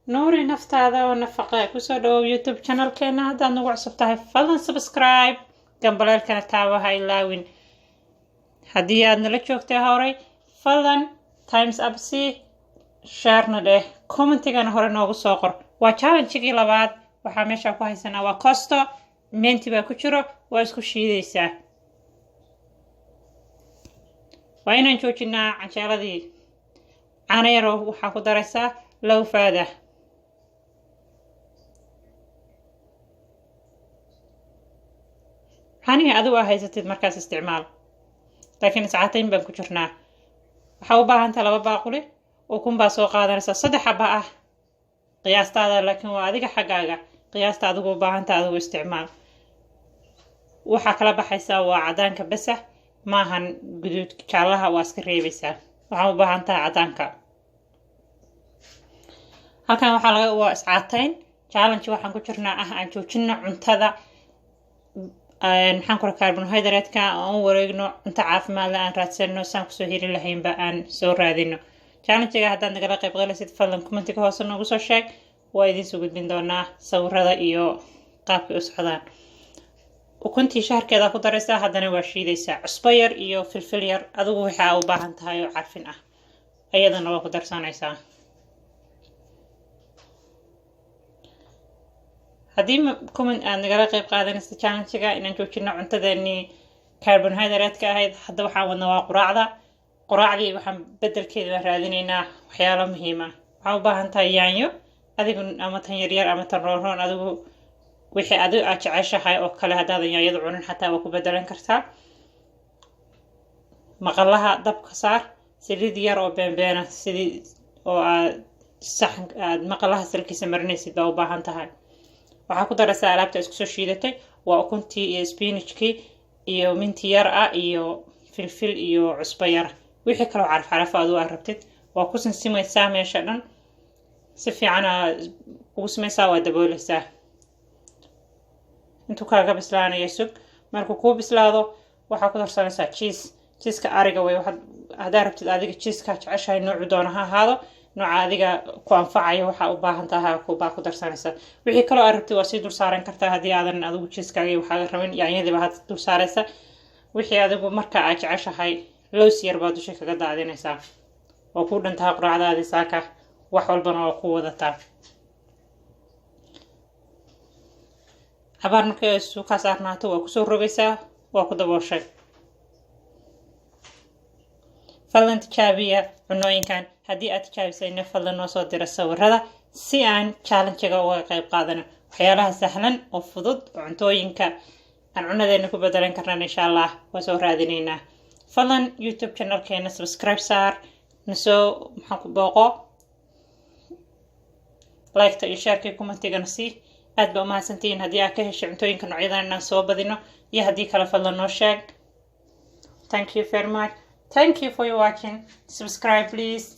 نوري نفتادا ونفقه كسو دو يوتيوب channel كينا هدا نوع عصبتها فضلا سبسكرايب قبل كانت تابعها إلاوين هدي أدنا لجوكتي هوري فضلا تايمز أب سي شارنا ده كومنتي كان هوري نوغو سوقر وچالن چيكي لباد وحاميشا كو هايسانا وكوستو مينتي با كجرو واسكو شيديسا وإنان جوجينا عنشالدي عنيرو وحاكو درسا لو فاده هاني أدو هايزتid markaas isticmaal laakiin saacadayn baan ku jirnaa waxa u baahan tahay laba baaquli oo kun baa soo qaadanaysa saddex xaba ah qiyaastaada laakiin waa adiga xagaaga qiyaasta adigu u baahan tahay adigu isticmaal waxa kala baxaysa waa cadaanka bas maahan guduudka jaalaha waa iska reebaysaa waxa u baahan tahay cadaanka halkan waxa laga waa iscaatayn challenge waxaan ku jirnaa aan joojino cuntada maxaan ku carbohydrate-ka aan wareegno inta caafimaad la aan raadsano saan ku soo heli lahayn ba aan soo raadino challenge-ga haddaad nagala qayb qaadasid fadlan comment-ka hoose noogu soo sheeg waa idin soo gudbin doonaa sawirada iyo qaabka u socdaan ukuntii shaarkeeda ku daraysaa haddana waa shiidaysaa cusbo yar iyo filfil yar adigu waxa u baahan tahay oo carfin ah ayadana waa ku darsanaysaa haddii comment aan nagala qayb qaadanaysa challenge-ga inaan joojino cuntadeeni carbohydrate-ka ahayd hadda waxaan wadnaa waa quraacdii waxaan bedelkeeda raadinaynaa waxyaalo muhiim ah waxaan u baahan tahay yaanyo adigu ama tan yaryar ama tan roon adigu wixii adigu aad jeceshahay oo kale haddaadan yaanyada cunin xataa waa ku bedelan kartaa maqalaha dabka saar saliid yar oo beenbeena sidii oo aad maqalaha salkiisa marinaysid baa u baahan tahay waxaa ku daraysaa alaabta isku soo shiidatay waa ukuntii iyo spinachkii iyo minti yar ah iyo filfil iyo cusbo yar wixii kale oo caraf aad u rabtid waa ku sinsimaysaa meesha dhan si fiican ugu samaysaa waa daboolaysaa intuu kaaga bislaanayo sug markuu kuu bislaado waxaa ku darsanaysaa cheese-ka ariga way haddaa rabtid adiga cheese-ka jeceshahay noocu doona ha ahaado nooca adiga ku anfacayo waxa u baahan tahay baa ku darsanaysa wixii kale aad rabtid waa sii dul saaran kartaa haddii aadan adigu cheese-kaaga waxaa rabin yaanyadiiba had dul saaraysa wixii adigu marka aad jeceshahay loos yar baa dusha kaga daadinaysaa oo ku dhantaha quraacdaadii saaka wax walbana waa ku wadataa cabaar markay suukaa saarnaato waa kusoo rogaysaa waa ku dabooshay fadlan tijaabiya cunooyinkan haddii aad tijaabisayna fadlan noo soo dira sawirada si aan challenge-ga uga qayb qaadano waxyaalaha sahlan oo fudud oo cuntooyinka aan cunadeena ku bedelan karnaan insha allah waa soo raadinaynaa fadlan youtube channelkeena subscribe saar nasoo maxaan ku booqo like-ta iyo share-kii commentigana sii aad ba umahadsantihiin haddii aad ka heshay cuntooyinka noocyadan inaan soo badino iyo haddii kale fadlan noo sheeg thank you very much. Thank you for watching. Subscribe please.